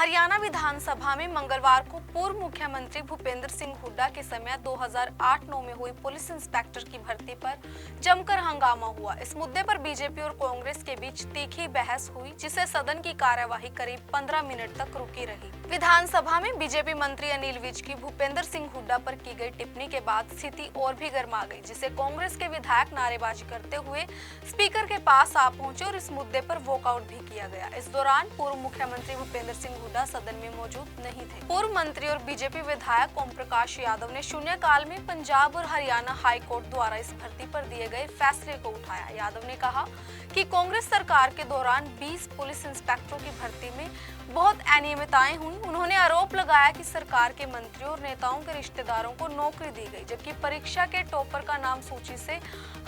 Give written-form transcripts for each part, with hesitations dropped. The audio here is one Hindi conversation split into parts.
हरियाणा विधानसभा में मंगलवार को पूर्व मुख्यमंत्री भूपेंद्र सिंह हुड्डा के समय 2008-9 में हुई पुलिस इंस्पेक्टर की भर्ती पर जमकर हंगामा हुआ। इस मुद्दे पर बीजेपी और कांग्रेस के बीच तीखी बहस हुई, जिससे सदन की कार्यवाही करीब 15 मिनट तक रुकी रही। विधानसभा में बीजेपी मंत्री अनिल विज की भूपेंद्र सिंह हुड्डा पर की गई टिप्पणी के बाद स्थिति और भी गर्मा गई, जिसे कांग्रेस के विधायक नारेबाजी करते हुए स्पीकर के पास आ पहुंचे और इस मुद्दे पर वॉकआउट भी किया गया। इस दौरान पूर्व मुख्यमंत्री भूपेंद्र सिंह हुड्डा सदन में मौजूद नहीं थे। पूर्व मंत्री और बीजेपी विधायक ओम प्रकाश यादव ने शून्यकाल में पंजाब और हरियाणा हाई कोर्ट द्वारा इस भर्ती पर दिए गए फैसले को उठाया। यादव ने कहा कि कांग्रेस सरकार के दौरान 20 पुलिस इंस्पेक्टरों की भर्ती में बहुत अनियमितताएं हुई। उन्होंने आरोप लगाया कि सरकार के मंत्रियों और नेताओं के रिश्तेदारों को नौकरी दी गई, जबकि परीक्षा के टॉपर का नाम सूची से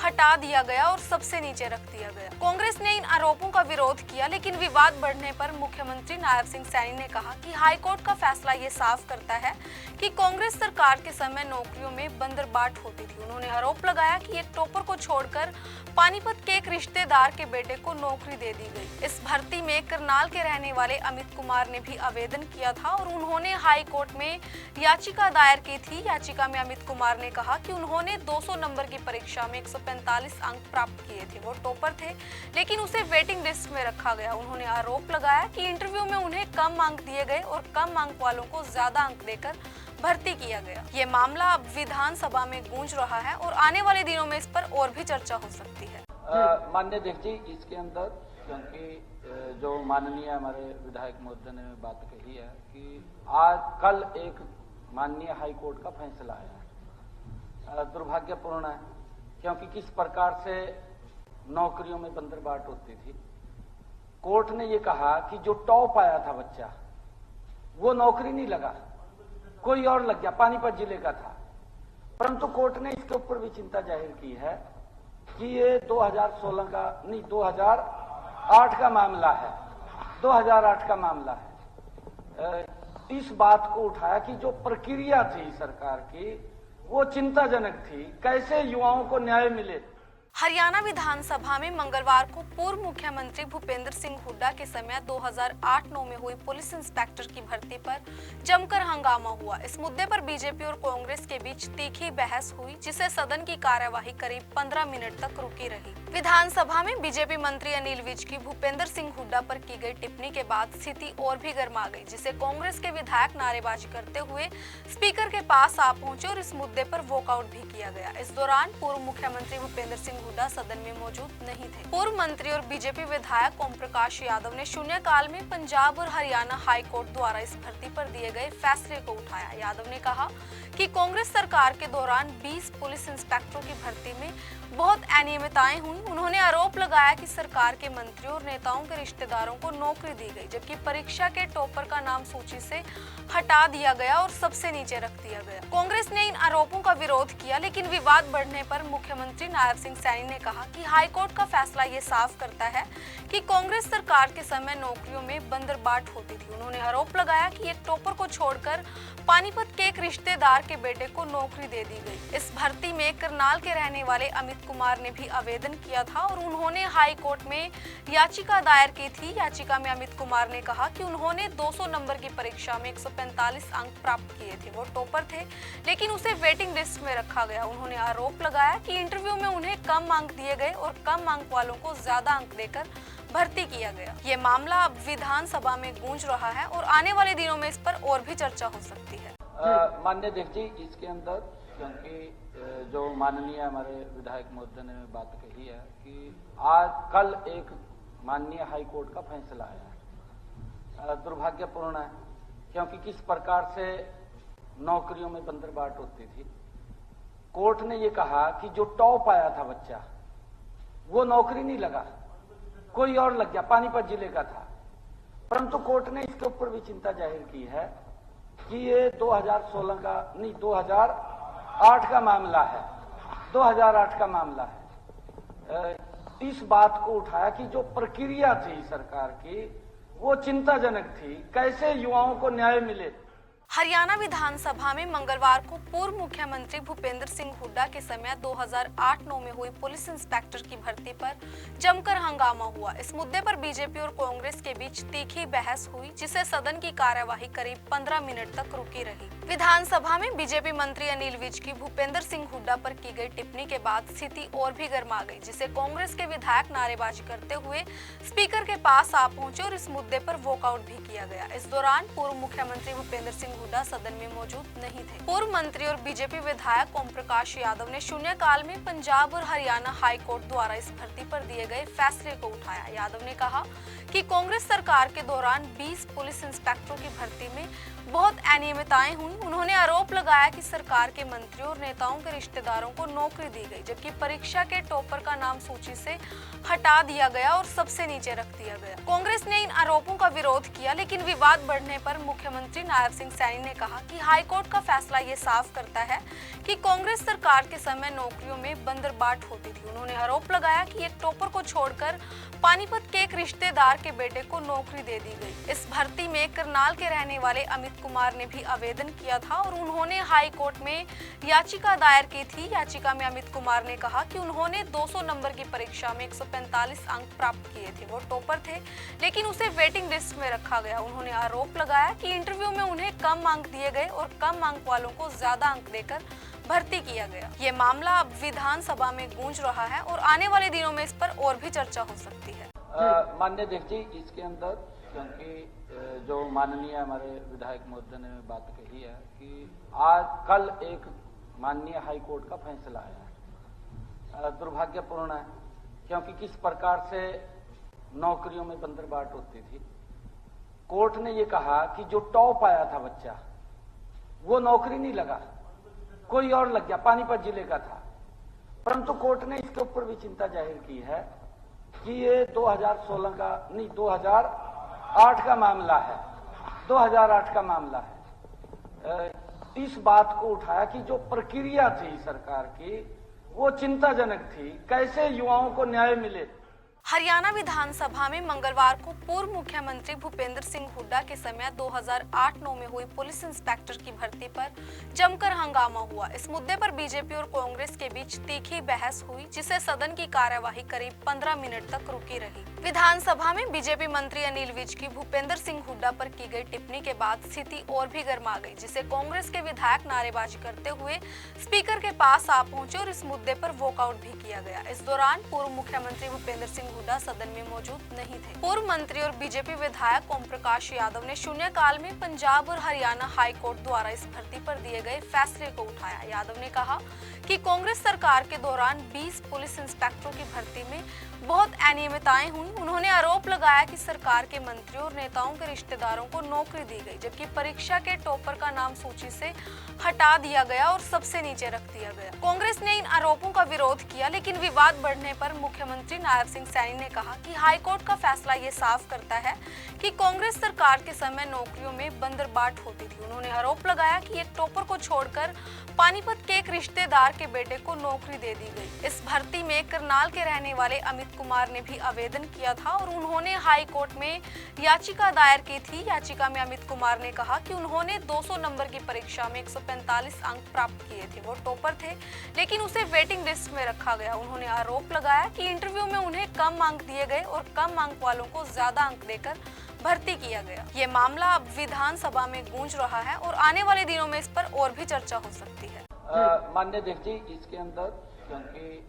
हटा दिया गया और सबसे नीचे रख दिया गया। कांग्रेस ने इन आरोपों का विरोध किया, लेकिन विवाद बढ़ने पर मुख्यमंत्री नायब सिंह सैनी ने कहा कि हाईकोर्ट का फैसला ये साफ करता है कि कांग्रेस सरकार के समय नौकरियों में बंदरबाट होती थी। उन्होंने आरोप लगाया कि एक टॉपर को छोड़कर पानीपत के एक रिश्तेदार के बेटे को नौकरी दे दी गई। इस भर्ती में करनाल के रहने वाले अमित कुमार ने भी आवेदन किया था और उन्होंने हाई कोर्ट में याचिका दायर की थी। याचिका में अमित कुमार ने कहा कि उन्होंने 200 नंबर की परीक्षा में 145 अंक प्राप्त किए थे। वो टॉपर थे, लेकिन उसे वेटिंग लिस्ट में रखा गया। उन्होंने आरोप लगाया कि इंटरव्यू में उन्हें कम अंक दिए गए और कम अंक वालों को ज्यादा अंक देकर भर्ती किया गया। ये मामला अब विधानसभा में गूंज रहा है और आने वाले दिनों में इस पर और भी चर्चा हो सकती है। माननीय अध्यक्ष जी, इसके अंदर क्योंकि जो माननीय हमारे विधायक महोदय ने बात कही है कि आज कल एक माननीय हाई कोर्ट का फैसला आया, दुर्भाग्यपूर्ण है, क्योंकि किस प्रकार से नौकरियों में बंदरबाट होती थी। कोर्ट ने ये कहा कि जो टॉप आया था बच्चा, वो नौकरी नहीं लगा, कोई और लग गया, पानीपत जिले का था। परंतु कोर्ट ने इसके ऊपर भी चिंता जाहिर की है कि ये 2016 का नहीं 2008 का मामला है, 2008 का मामला है। इस बात को उठाया कि जो प्रक्रिया थी सरकार की वो चिंताजनक थी, कैसे युवाओं को न्याय मिले। हरियाणा विधानसभा में मंगलवार को पूर्व मुख्यमंत्री भूपेंद्र सिंह हुड्डा के समय 2008-9 में हुई पुलिस इंस्पेक्टर की भर्ती पर जमकर हंगामा हुआ। इस मुद्दे पर बीजेपी और कांग्रेस के बीच तीखी बहस हुई, जिससे सदन की कार्यवाही करीब 15 मिनट तक रुकी रही। विधानसभा में बीजेपी मंत्री अनिल विज की भूपेंद्र सिंह हुड्डा पर की गई टिप्पणी के बाद स्थिति और भी गर्मा गई, जिसे कांग्रेस के विधायक नारेबाजी करते हुए स्पीकर के पास आ पहुंचे और इस मुद्दे पर वॉकआउट भी किया गया। इस दौरान पूर्व मुख्यमंत्री भूपेंद्र सिंह हुड्डा सदन में मौजूद नहीं थे। पूर्व मंत्री और बीजेपी विधायक ओम प्रकाश यादव ने शून्यकाल में पंजाब और हरियाणा हाई कोर्ट द्वारा इस भर्ती पर दिए गए फैसले को उठाया। यादव ने कहा कि कांग्रेस सरकार के दौरान 20 पुलिस इंस्पेक्टरों की भर्ती में बहुत अनियमितताएं हुई। उन्होंने आरोप लगाया कि सरकार के मंत्रियों और नेताओं के रिश्तेदारों को नौकरी दी गई, जबकि परीक्षा के टॉपर का नाम सूची से हटा दिया गया और सबसे नीचे रख दिया गया। कांग्रेस ने इन आरोपों का विरोध किया, लेकिन विवाद बढ़ने पर मुख्यमंत्री नायब सिंह सैनी ने कहा कि हाईकोर्ट का फैसला ये साफ करता है कि कांग्रेस सरकार के समय नौकरियों में बंदरबाट होती थी। उन्होंने आरोप लगाया कि एक टॉपर को छोड़कर पानीपत के एक रिश्तेदार के बेटे को नौकरी दे दी गई। इस भर्ती में करनाल के रहने वाले अमित कुमार ने भी आवेदन किया था और उन्होंने हाई कोर्ट में याचिका दायर की थी। याचिका में अमित कुमार ने कहा कि उन्होंने 200 नंबर की परीक्षा में 145 अंक प्राप्त किए थे। वो टॉपर थे, लेकिन उसे वेटिंग लिस्ट में रखा गया। उन्होंने आरोप लगाया कि इंटरव्यू में उन्हें कम अंक दिए गए और कम अंक वालों को ज्यादा अंक देकर भर्ती किया गया। ये मामला अब विधानसभा में गूंज रहा है और आने वाले दिनों में इस पर और भी चर्चा हो सकती है। माननीय अध्यक्ष जी, इसके अंदर क्योंकि जो माननीय हमारे विधायक महोदय ने बात कही है कि आज कल एक माननीय हाई कोर्ट का फैसला आया, दुर्भाग्यपूर्ण है, क्योंकि किस प्रकार से नौकरियों में बंदरबाट होती थी। कोर्ट ने ये कहा कि जो टॉप आया था बच्चा, वो नौकरी नहीं लगा, कोई और लग गया, पानीपत जिले का था। परंतु कोर्ट ने इसके ऊपर भी चिंता जाहिर की है कि ये 2016 का नहीं 2008 का मामला है, 2008 का मामला है। इस बात को उठाया कि जो प्रक्रिया थी सरकार की वो चिंताजनक थी, कैसे युवाओं को न्याय मिले। हरियाणा विधानसभा में मंगलवार को पूर्व मुख्यमंत्री भूपेंद्र सिंह हुड्डा के समय 2008-9 में हुई पुलिस इंस्पेक्टर की भर्ती पर जमकर हंगामा हुआ। इस मुद्दे पर बीजेपी और कांग्रेस के बीच तीखी बहस हुई, जिससे सदन की कार्यवाही करीब 15 मिनट तक रुकी रही। विधानसभा में बीजेपी मंत्री अनिल विज की भूपेंद्र सिंह हुड्डा पर की गई टिप्पणी के बाद स्थिति और भी गर्मा गई, जिसे कांग्रेस के विधायक नारेबाजी करते हुए स्पीकर के पास आ पहुंचे और इस मुद्दे पर वॉकआउट भी किया गया। इस दौरान पूर्व मुख्यमंत्री भूपेंद्र सिंह हुड्डा सदन में मौजूद नहीं थे। पूर्व मंत्री और बीजेपी विधायक ओम प्रकाश यादव ने शून्यकाल में पंजाब और हरियाणा हाई कोर्ट द्वारा इस भर्ती पर दिए गए फैसले को उठाया। यादव ने कहा कि कांग्रेस सरकार के दौरान 20 पुलिस इंस्पेक्टरों की भर्ती में बहुत अनियमितताएं हुई। उन्होंने आरोप लगाया कि सरकार के मंत्रियों और नेताओं के रिश्तेदारों को नौकरी दी गई, जबकि परीक्षा के टॉपर का नाम सूची से हटा दिया गया और सबसे नीचे रख दिया गया। कांग्रेस ने इन आरोपों का विरोध किया, लेकिन विवाद बढ़ने पर मुख्यमंत्री नायब सिंह सैनी ने कहा कि हाईकोर्ट का फैसला ये साफ करता है कि कांग्रेस सरकार के समय नौकरियों में बंदरबाट होती थी। उन्होंने आरोप लगाया कि एक टॉपर को छोड़कर पानीपत के एक रिश्तेदार के बेटे को नौकरी दे दी गई। इस भर्ती में करनाल के रहने वाले अमित कुमार ने भी आवेदन किया था और उन्होंने हाई कोर्ट में याचिका दायर की थी। याचिका में अमित कुमार ने कहा कि उन्होंने 200 नंबर की परीक्षा में 145 अंक प्राप्त किए थे। वो टॉपर थे, लेकिन उसे वेटिंग लिस्ट में रखा गया। उन्होंने आरोप लगाया कि इंटरव्यू में उन्हें कम अंक दिए गए और कम अंक वालों को ज्यादा अंक देकर भर्ती किया गया। ये मामला अब विधानसभा में गूंज रहा है और आने वाले दिनों में इस पर और भी चर्चा हो सकती है। माननीय अध्यक्ष जी, इसके अंदर क्योंकि जो माननीय हमारे विधायक महोदय ने बात कही है कि आज कल एक माननीय हाई कोर्ट का फैसला आया, दुर्भाग्यपूर्ण है, क्योंकि किस प्रकार से नौकरियों में बंदरबाट होती थी। कोर्ट ने ये कहा कि जो टॉप आया था बच्चा, वो नौकरी नहीं लगा, कोई और लग गया, पानीपत जिले का था। परंतु कोर्ट ने इसके ऊपर भी चिंता जाहिर की है कि ये 2016 का नहीं, 2008 का मामला है, 2008 का मामला है। इस बात को उठाया कि जो प्रक्रिया थी सरकार की, वो चिंताजनक थी। कैसे युवाओं को न्याय मिले। हरियाणा विधानसभा में मंगलवार को पूर्व मुख्यमंत्री भूपेंद्र सिंह हुड्डा के समय 2008-9 में हुई पुलिस इंस्पेक्टर की भर्ती पर जमकर हंगामा हुआ। इस मुद्दे पर बीजेपी और कांग्रेस के बीच तीखी बहस हुई, जिससे सदन की कार्यवाही करीब 15 मिनट तक रुकी रही। विधानसभा में बीजेपी मंत्री अनिल विज की भूपेंद्र सिंह हुड्डा पर की गई टिप्पणी के बाद स्थिति और भी गर्मा गई, जिसे कांग्रेस के विधायक नारेबाजी करते हुए स्पीकर के पास आ पहुंचे और इस मुद्दे पर वॉकआउट भी किया गया। इस दौरान पूर्व मुख्यमंत्री भूपेंद्र सिंह हुड्डा सदन में मौजूद नहीं थे। पूर्व मंत्री और बीजेपी विधायक ओम प्रकाश यादव ने शून्यकाल में पंजाब और हरियाणा हाई कोर्ट द्वारा इस भर्ती पर दिए गए फैसले को उठाया। यादव ने कहा कि कांग्रेस सरकार के दौरान 20 पुलिस इंस्पेक्टरों की भर्ती में बहुत अनियमितताएं हुई। उन्होंने आरोप लगाया कि सरकार के मंत्रियों और नेताओं के रिश्तेदारों को नौकरी दी गई, जबकि परीक्षा के टॉपर का नाम सूची से हटा दिया गया और सबसे नीचे रख दिया गया। कांग्रेस ने इन आरोपों का विरोध किया, लेकिन विवाद बढ़ने पर मुख्यमंत्री नायब सिंह सैनी ने कहा कि हाईकोर्ट का फैसला ये साफ करता है कि कांग्रेस सरकार के समय नौकरियों में बंदरबाट होती थी। उन्होंने आरोप लगाया कि एक टॉपर को छोड़कर पानीपत के एक रिश्तेदार के बेटे को नौकरी दे दी गई। इस भर्ती में करनाल के रहने वाले अमित कुमार ने भी आवेदन किया था और उन्होंने हाई कोर्ट में याचिका दायर की थी। याचिका में अमित कुमार ने कहा कि उन्होंने 200 नंबर की परीक्षा में 145 अंक प्राप्त किए थे। वो टॉपर थे, लेकिन उसे वेटिंग लिस्ट में रखा गया। उन्होंने आरोप लगाया कि इंटरव्यू में उन्हें कम अंक दिए गए और कम अंक वालों को ज्यादा अंक देकर भर्ती किया गया। ये मामला अब विधानसभा में गूंज रहा है और आने वाले दिनों में इस पर और भी चर्चा हो सकती है। माननीय अध्यक्ष जी, इसके अंदर क्योंकि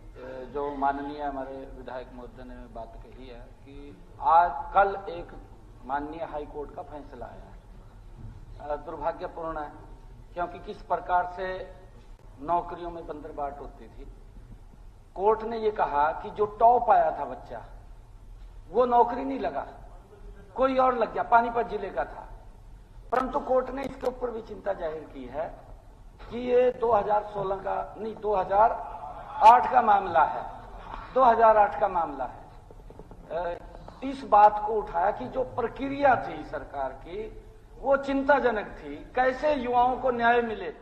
जो माननीय हमारे विधायक महोदय ने बात कही है कि आज कल एक माननीय हाई कोर्ट का फैसला आया, दुर्भाग्यपूर्ण है, क्योंकि किस प्रकार से नौकरियों में बंदरबाट होती थी। कोर्ट ने ये कहा कि जो टॉप आया था बच्चा, वो नौकरी नहीं लगा, कोई और लग गया, पानीपत जिले का था। परंतु कोर्ट ने इसके ऊपर भी चिंता जाहिर की है कि ये 2016 का नहीं, 2008 का मामला है, 2008 का मामला है। इस बात को उठाया कि जो प्रक्रिया थी सरकार की, वो चिंताजनक थी। कैसे युवाओं को न्याय मिले।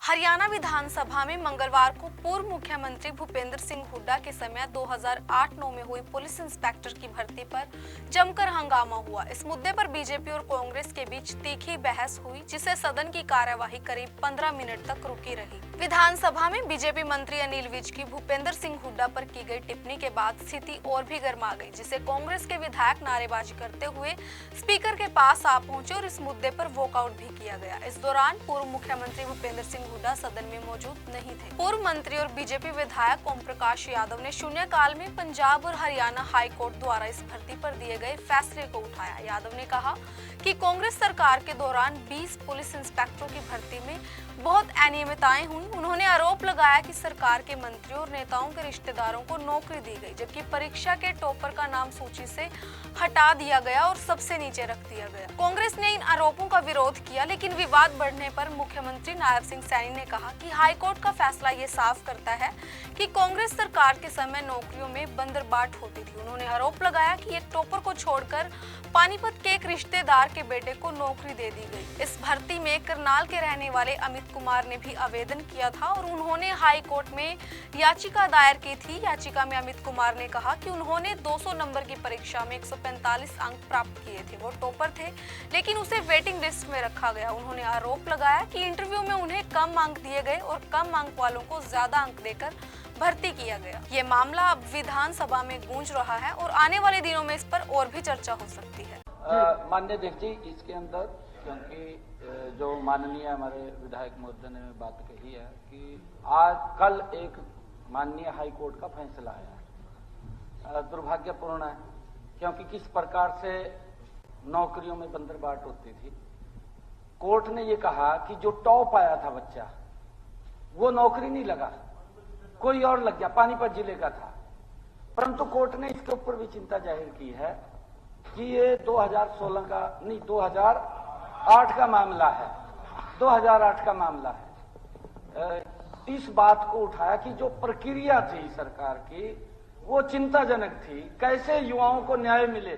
हरियाणा विधानसभा में मंगलवार को पूर्व मुख्यमंत्री भूपेंद्र सिंह हुड्डा के समय 2008-9 में हुई पुलिस इंस्पेक्टर की भर्ती पर जमकर हंगामा हुआ। इस मुद्दे पर बीजेपी और कांग्रेस के बीच तीखी बहस हुई, जिससे सदन की कार्यवाही करीब 15 मिनट तक रुकी रही। विधानसभा में बीजेपी मंत्री अनिल विज की भूपेंद्र सिंह हुड्डा पर की गई टिप्पणी के बाद स्थिति और भी गर्मा गई, जिससे कांग्रेस के विधायक नारेबाजी करते हुए स्पीकर के पास आ पहुंचे और इस मुद्दे पर वॉकआउट भी किया गया। इस दौरान पूर्व मुख्यमंत्री भूपेंद्र सिंह हुड्डा सदन में मौजूद नहीं थे। पूर्व मंत्री और बीजेपी विधायक ओम प्रकाश यादव ने शून्यकाल में पंजाब और हरियाणा हाई कोर्ट द्वारा इस भर्ती पर दिए गए फैसले को उठाया। यादव ने कहा कि कांग्रेस सरकार के दौरान 20 पुलिस इंस्पेक्टरों की भर्ती में बहुत अनियमितताएं हुई। उन्होंने आरोप लगाया कि सरकार के मंत्रियों और नेताओं के रिश्तेदारों को नौकरी दी गई, जबकि परीक्षा के टॉपर का नाम सूची से हटा दिया गया और सबसे नीचे रख दिया गया। कांग्रेस ने इन आरोपों का विरोध किया, लेकिन विवाद बढ़ने पर मुख्यमंत्री नायब सिंह सैनी ने कहा कि हाईकोर्ट का फैसला ये साफ करता है कि कांग्रेस सरकार के समय नौकरियों में बंदरबाट होती थी। उन्होंने आरोप लगाया कि एक टॉपर को छोड़कर पानीपत के एक रिश्तेदार के बेटे को नौकरी दे दी गई। इस भर्ती में करनाल के रहने वाले अमित कुमार ने भी आवेदन किया था और उन्होंने हाई कोर्ट में याचिका दायर की थी। याचिका में अमित कुमार ने कहा कि उन्होंने 200 नंबर की परीक्षा में 145 अंक प्राप्त किए थे। वो टॉपर थे, लेकिन उसे वेटिंग लिस्ट में रखा गया। उन्होंने आरोप लगाया कि इंटरव्यू में उन्हें कम अंक दिए गए और कम अंक वालों को ज्यादा अंक देकर भर्ती किया गया। ये मामला अब विधानसभा में गूंज रहा है और आने वाले दिनों में इस पर और भी चर्चा हो सकती है। माननीय अध्यक्ष जी, इसके अंदर क्योंकि जो माननीय हमारे विधायक महोदय ने बात कही है कि आज कल एक माननीय हाई कोर्ट का फैसला आया है, दुर्भाग्यपूर्ण है, क्योंकि किस प्रकार से नौकरियों में बंदरबाट होती थी। कोर्ट ने ये कहा कि जो टॉप आया था बच्चा, वो नौकरी नहीं लगा, कोई और लग गया, पानीपत जिले का था। परंतु कोर्ट ने इसके ऊपर भी चिंता जाहिर की है कि ये 2016 का नहीं, 2008 का मामला है, 2008 का मामला है। इस बात को उठाया कि जो प्रक्रिया थी सरकार की वो चिंताजनक थी, कैसे युवाओं को न्याय मिले।